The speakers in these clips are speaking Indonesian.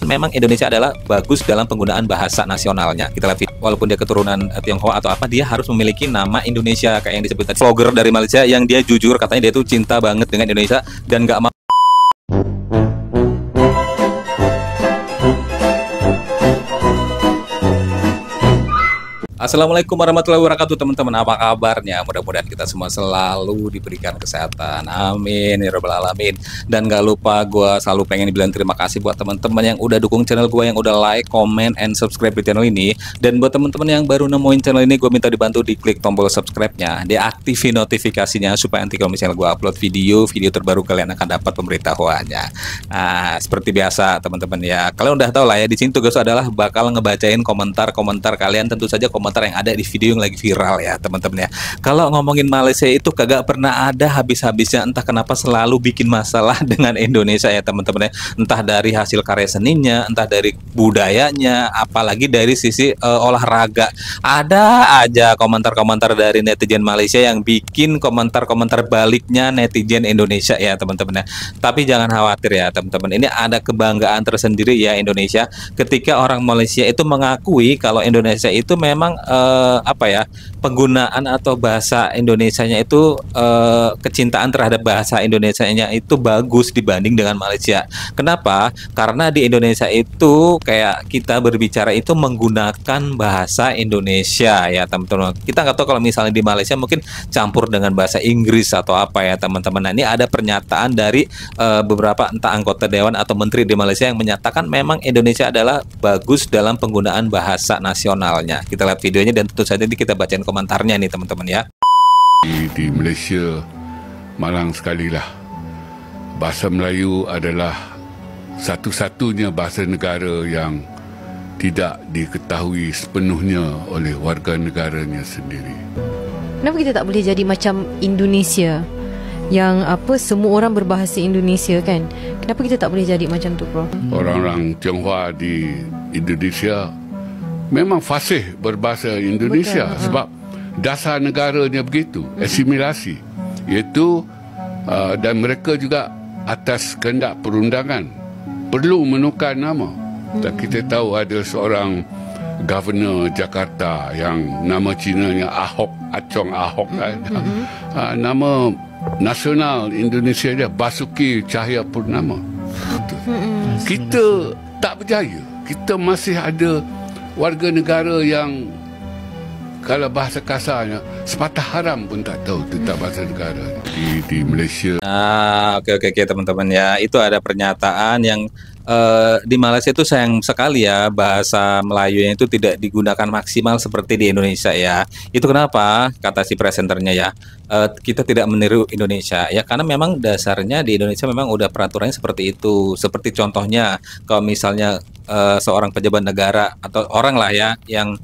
memang Indonesia adalah bagus dalam penggunaan bahasa nasionalnya. Kita lihat, walaupun dia keturunan Tionghoa atau apa, dia harus memiliki nama Indonesia kayak yang disebut tadi. Vlogger dari Malaysia yang dia jujur katanya dia tuh cinta banget dengan Indonesia dan nggak mau. Assalamualaikum warahmatullahi wabarakatuh, teman-teman. Apa kabarnya? Mudah-mudahan kita semua selalu diberikan kesehatan. Amin ya rabbal alamin. Dan gak lupa, gue selalu pengen bilang terima kasih buat teman-teman yang udah dukung channel gue, yang udah like, comment, and subscribe di channel ini. Dan buat teman-teman yang baru nemuin channel ini, gue minta dibantu diklik tombol subscribe-nya, diaktifin notifikasinya supaya nanti kalau misalnya gue upload video terbaru kalian akan dapat pemberitahuannya. Nah, seperti biasa teman-teman ya, kalian udah tahu lah ya, di sini tugas adalah bakal ngebacain komentar-komentar kalian, tentu saja komentar yang ada di video yang lagi viral ya teman-teman ya. Kalau ngomongin Malaysia itu kagak pernah ada habis-habisnya, entah kenapa selalu bikin masalah dengan Indonesia ya teman-teman ya. Entah dari hasil karya seninya, entah dari budayanya, apalagi dari sisi olahraga. Ada aja komentar-komentar dari netizen Malaysia yang bikin komentar-komentar baliknya netizen Indonesia ya teman-teman ya. Tapi jangan khawatir ya teman-teman, ini ada kebanggaan tersendiri ya Indonesia ketika orang Malaysia itu mengakui kalau Indonesia itu memang penggunaan atau bahasa Indonesianya itu kecintaan terhadap bahasa Indonesianya itu bagus dibanding dengan Malaysia. Kenapa? Karena di Indonesia itu kayak kita berbicara itu menggunakan bahasa Indonesia ya teman-teman. Kita nggak tahu kalau misalnya di Malaysia mungkin campur dengan bahasa Inggris atau apa ya teman-teman. Nah, ini ada pernyataan dari beberapa entah anggota dewan atau menteri di Malaysia yang menyatakan memang Indonesia adalah bagus dalam penggunaan bahasa nasionalnya. Kita lihat videonya dan tentu saja kita bacain komentarnya nih teman-teman ya. Di Malaysia malang sekali lah. Bahasa Melayu adalah satu-satunya bahasa negara yang tidak diketahui sepenuhnya oleh warga negaranya sendiri. Kenapa kita tak boleh jadi macam Indonesia yang semua orang berbahasa Indonesia kan? Kenapa kita tak boleh jadi macam tu, bro? Orang-orang Tionghoa di Indonesia memang fasih berbahasa Indonesia. Betul. Sebab dasar negaranya begitu, asimilasi, iaitu dan mereka juga atas kehendak perundangan perlu menukar nama. Dan kita tahu ada seorang Governor Jakarta yang nama Cinanya Ahok, Achong Ahok kan? Nama nasional Indonesia dia Basuki Cahayapurnama. Kita tak berjaya. Kita masih ada warga negara yang kalau bahasa kasarnya sepatah haram pun tak tahu tentang bahasa negara di Malaysia. Oke teman-teman ya, itu ada pernyataan yang di Malaysia itu sayang sekali ya bahasa Melayunya itu tidak digunakan maksimal seperti di Indonesia ya. Itu kenapa kata si presenternya ya, kita tidak meniru Indonesia ya, karena memang dasarnya di Indonesia memang udah peraturannya seperti itu. Seperti contohnya kalau misalnya seorang pejabat negara atau orang lah ya yang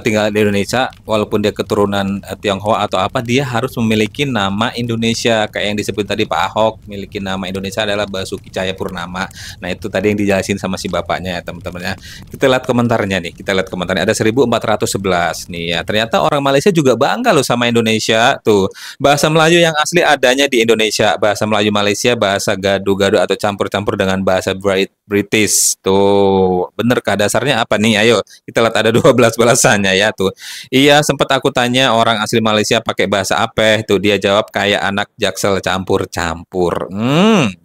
tinggal di Indonesia, walaupun dia keturunan Tionghoa atau apa, dia harus memiliki nama Indonesia kayak yang disebut tadi Pak Ahok, memiliki nama Indonesia adalah Basuki Cahayapurnama. Nah, itu tadi yang dijelasin sama si bapaknya ya teman-teman ya. Kita lihat komentarnya nih, ada 1411 nih ya. Ternyata orang Malaysia juga bangga loh sama Indonesia tuh. Bahasa Melayu yang asli adanya di Indonesia, bahasa Melayu Malaysia, bahasa gado-gado atau campur-campur dengan bahasa British tuh. Benerkah dasarnya apa nih? Ayo kita lihat, ada 12 balasan ya tuh. Iya, sempat aku tanya orang asli Malaysia pakai bahasa apa tuh, dia jawab kayak anak Jaksel campur-campur.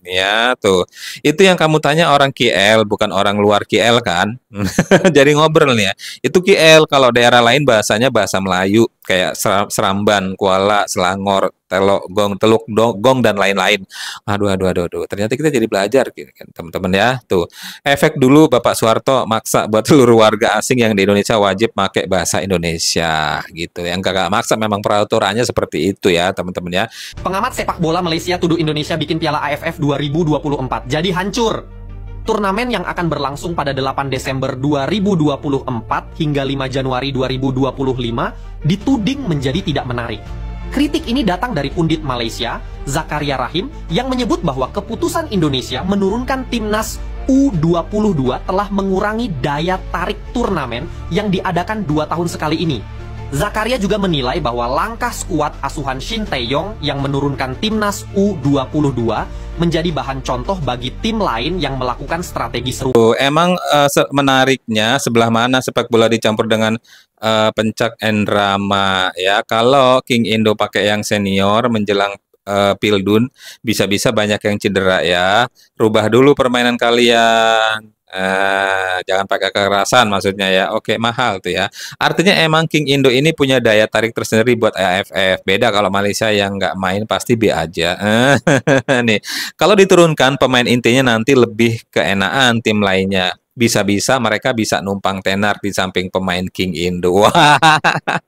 Ya tuh. Itu yang kamu tanya orang KL, bukan orang luar KL kan? Jadi ngobrol nih ya. Itu KL, kalau daerah lain bahasanya bahasa Melayu kayak Seramban, Kuala, Selangor, Teluk Gong dan lain-lain. Aduh. Ternyata kita jadi belajar kan teman-teman ya. Tuh. Efek dulu Bapak Soeharto maksa buat seluruh warga asing yang di Indonesia wajib pakai bahasa Indonesia gitu. Yang kagak maksa memang peraturannya seperti itu ya teman-teman ya. Pengamat sepak bola Malaysia tuduh Indonesia bikin Piala AFF 2024 jadi hancur. Turnamen yang akan berlangsung pada 8 Desember 2024 hingga 5 Januari 2025 dituding menjadi tidak menarik. Kritik ini datang dari pundit Malaysia, Zakaria Rahim, yang menyebut bahwa keputusan Indonesia menurunkan timnas U22 telah mengurangi daya tarik turnamen yang diadakan 2 tahun sekali ini. Zakaria juga menilai bahwa langkah skuad asuhan Shin Tae-yong yang menurunkan timnas U22 menjadi bahan contoh bagi tim lain yang melakukan strategi serupa. Emang menariknya sebelah mana sepak bola dicampur dengan pencak and drama ya. Kalau King Indo pakai yang senior menjelang Pildun, bisa-bisa banyak yang cedera ya. Rubah dulu permainan kalian. Jangan pakai kekerasan maksudnya ya. Oke, mahal tuh ya. Artinya emang King Indo ini punya daya tarik tersendiri buat AFF. Beda kalau Malaysia yang nggak main pasti B aja. Nih, kalau diturunkan pemain intinya nanti lebih keenaan tim lainnya. Bisa-bisa mereka bisa numpang tenar di samping pemain King Indo.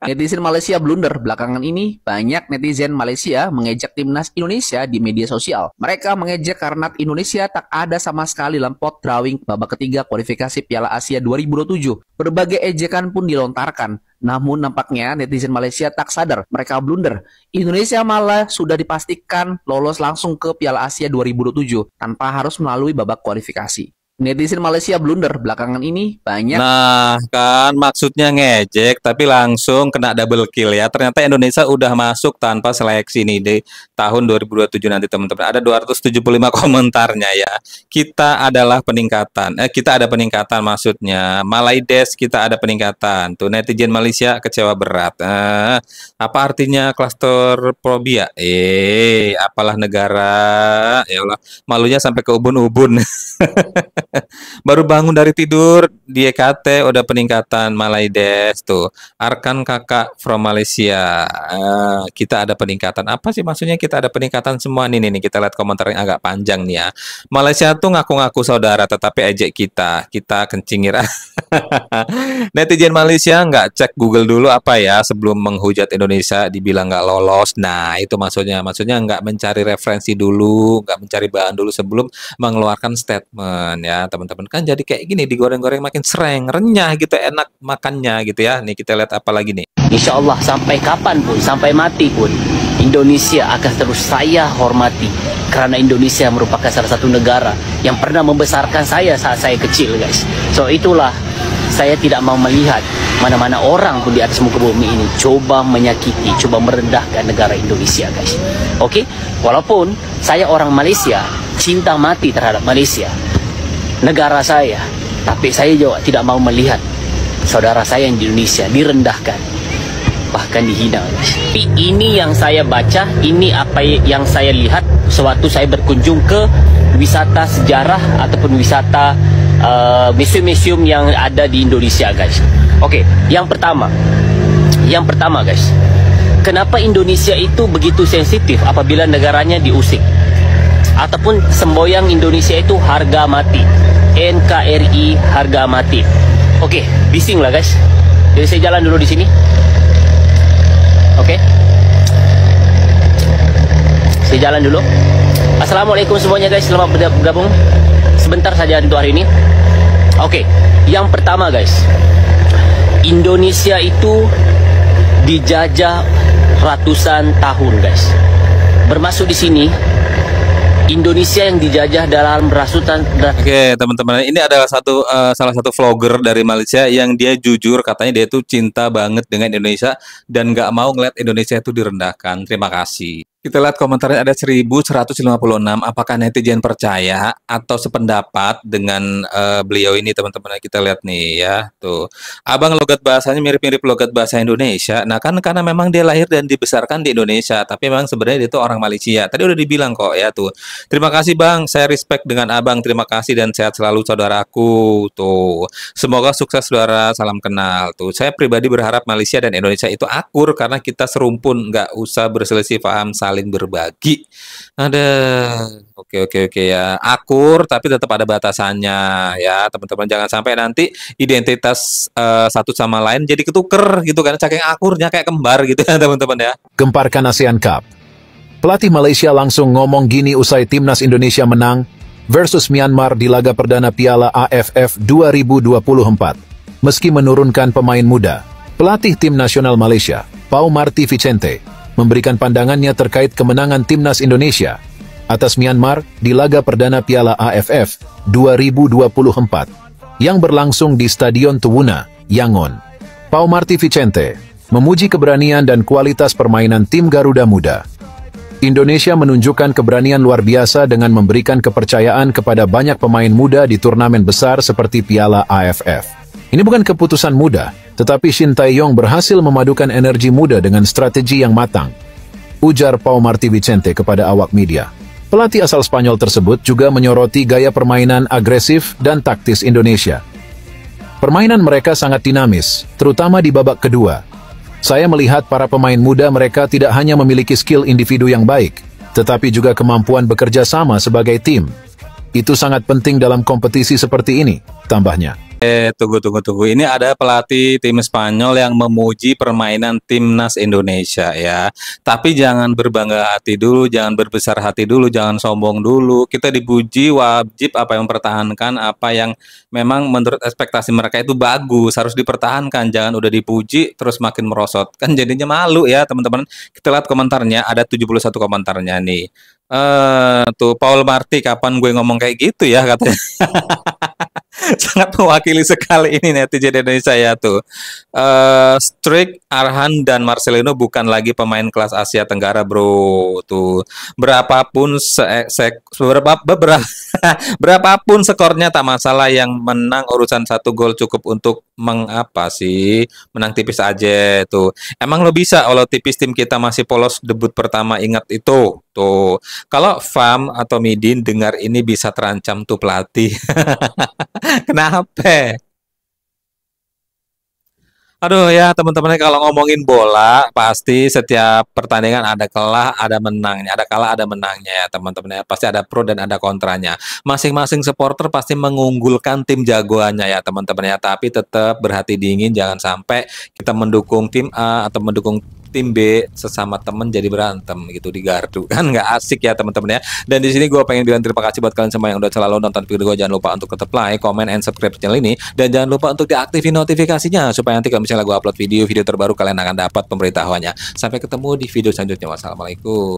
Netizen Malaysia blunder. Belakangan ini, banyak netizen Malaysia mengejek timnas Indonesia di media sosial. Mereka mengejek karena Indonesia tak ada sama sekali dalam pot drawing babak ketiga kualifikasi Piala Asia 2027. Berbagai ejekan pun dilontarkan. Namun nampaknya netizen Malaysia tak sadar mereka blunder. Indonesia malah sudah dipastikan lolos langsung ke Piala Asia 2027 tanpa harus melalui babak kualifikasi. Netizen Malaysia blunder. Belakangan ini banyak. Nah, kan maksudnya ngejek tapi langsung kena double kill ya. Ternyata Indonesia udah masuk tanpa seleksi nih di tahun 2027 nanti teman-teman. Ada 275 komentarnya ya. Kita adalah peningkatan. Kita ada peningkatan maksudnya. Malaides kita ada peningkatan. Tuh netizen Malaysia kecewa berat. Apa artinya klaster probia? Apalah negara. Ya Allah, malunya sampai ke ubun-ubun. Baru bangun dari tidur di EKT udah peningkatan Malaides tuh. Arkan kakak from Malaysia. Kita ada peningkatan. Apa sih maksudnya kita ada peningkatan semua? Nih kita lihat komentar yang agak panjang nih ya. Malaysia tuh ngaku-ngaku saudara tetapi ejek kita. Kita kencingir. Netizen Malaysia nggak cek Google dulu apa ya sebelum menghujat Indonesia dibilang nggak lolos. Nah itu maksudnya nggak mencari referensi dulu, nggak mencari bahan dulu sebelum mengeluarkan statement ya. Teman-teman kan jadi kayak gini digoreng-goreng makin sereng, renyah gitu, enak makannya gitu ya. Nih kita lihat apa lagi nih. Insya Allah sampai kapanpun, sampai mati pun Indonesia akan terus saya hormati karena Indonesia merupakan salah satu negara yang pernah membesarkan saya saat saya kecil guys. So itulah saya tidak mau melihat mana-mana orang pun di atas muka bumi ini coba menyakiti, coba merendahkan negara Indonesia guys. Oke, walaupun saya orang Malaysia, cinta mati terhadap Malaysia, negara saya, tapi saya juga tidak mau melihat saudara saya yang di Indonesia direndahkan, bahkan dihina. Ini yang saya baca, ini apa yang saya lihat sewaktu saya berkunjung ke wisata sejarah ataupun wisata museum-museum yang ada di Indonesia guys. Oke, yang pertama guys, kenapa Indonesia itu begitu sensitif apabila negaranya diusik? Ataupun semboyan Indonesia itu harga mati, NKRI harga mati. Oke, bising lah guys. Jadi saya jalan dulu di sini. Oke, saya jalan dulu. Assalamualaikum semuanya guys, selamat bergabung. Sebentar saja untuk hari ini. Oke, yang pertama guys, Indonesia itu dijajah ratusan tahun guys. Bermaksud di sini Indonesia yang dijajah dalam rasutan. Oke, teman-teman, ini adalah salah satu vlogger dari Malaysia yang dia jujur katanya dia tuh cinta banget dengan Indonesia dan nggak mau ngeliat Indonesia itu direndahkan. Terima kasih. Kita lihat komentarnya ada 1156. Apakah netizen percaya atau sependapat dengan beliau ini teman-teman? Kita lihat nih ya. Tuh. Abang logat bahasanya mirip-mirip logat bahasa Indonesia. Nah kan karena memang dia lahir dan dibesarkan di Indonesia. Tapi memang sebenarnya dia itu orang Malaysia. Tadi udah dibilang kok ya tuh. Terima kasih Bang. Saya respect dengan Abang. Terima kasih dan sehat selalu saudaraku. Tuh. Semoga sukses saudara. Salam kenal. Tuh. Saya pribadi berharap Malaysia dan Indonesia itu akur karena kita serumpun. Nggak usah berselisih paham saling berbagi. Ada oke ya, akur tapi tetap ada batasannya ya teman-teman, jangan sampai nanti identitas satu sama lain jadi ketuker gitu kan, saking akurnya kayak kembar gitu ya teman-teman ya. Gemparkan ASEAN Cup. Pelatih Malaysia langsung ngomong gini usai timnas Indonesia menang versus Myanmar di laga perdana Piala AFF 2024. Meski menurunkan pemain muda, pelatih tim nasional Malaysia, Pau Marty Vicente, memberikan pandangannya terkait kemenangan timnas Indonesia atas Myanmar di laga perdana Piala AFF 2024 yang berlangsung di Stadion Tuwuna, Yangon. Pau Marty Vicente memuji keberanian dan kualitas permainan tim Garuda Muda. Indonesia menunjukkan keberanian luar biasa dengan memberikan kepercayaan kepada banyak pemain muda di turnamen besar seperti Piala AFF. Ini bukan keputusan mudah, tetapi Shin Tae-yong berhasil memadukan energi muda dengan strategi yang matang, ujar Pau Marti Vicente kepada awak media. Pelatih asal Spanyol tersebut juga menyoroti gaya permainan agresif dan taktis Indonesia. Permainan mereka sangat dinamis, terutama di babak kedua. Saya melihat para pemain muda mereka tidak hanya memiliki skill individu yang baik, tetapi juga kemampuan bekerja sama sebagai tim. Itu sangat penting dalam kompetisi seperti ini, tambahnya. Tunggu. Ini ada pelatih tim Spanyol yang memuji permainan timnas Indonesia ya. Tapi jangan berbangga hati dulu, jangan berbesar hati dulu, jangan sombong dulu. Kita dipuji wajib apa yang mempertahankan apa yang memang menurut ekspektasi mereka itu bagus, harus dipertahankan. Jangan udah dipuji terus makin merosot. Kan jadinya malu ya, teman-teman. Kita lihat komentarnya, ada 71 komentarnya nih. Tuh Paul Marti, kapan gue ngomong kayak gitu ya katanya. Sangat mewakili sekali ini netizen Indonesia ya tuh. Strik, Arhan dan Marcelino bukan lagi pemain kelas Asia Tenggara bro. Tuh berapapun berapapun skornya tak masalah, yang menang urusan 1 gol cukup untuk mengapa sih, menang tipis aja tuh. Emang lo bisa kalau tipis tim kita masih polos debut pertama, ingat itu tuh. Kalau Fam atau Midin dengar ini bisa terancam tuh pelatih. Kenapa? Aduh ya teman-teman, kalau ngomongin bola pasti setiap pertandingan ada kalah ada menangnya, ada kalah ada menangnya ya teman-teman ya. Pasti ada pro dan ada kontranya. Masing-masing supporter pasti mengunggulkan tim jagoannya ya teman-teman ya. Tapi tetap berhati dingin, jangan sampai kita mendukung tim A atau mendukung tim B sesama temen jadi berantem gitu di gardu, kan nggak asik ya teman-teman ya. Dan di sini gue pengen bilang terima kasih buat kalian semua yang udah selalu nonton video gue. Jangan lupa untuk tetap like, comment, and subscribe channel ini, dan jangan lupa untuk diaktifin notifikasinya supaya nanti kalau misalnya gue upload video terbaru kalian akan dapat pemberitahuannya. Sampai ketemu di video selanjutnya. Wassalamualaikum.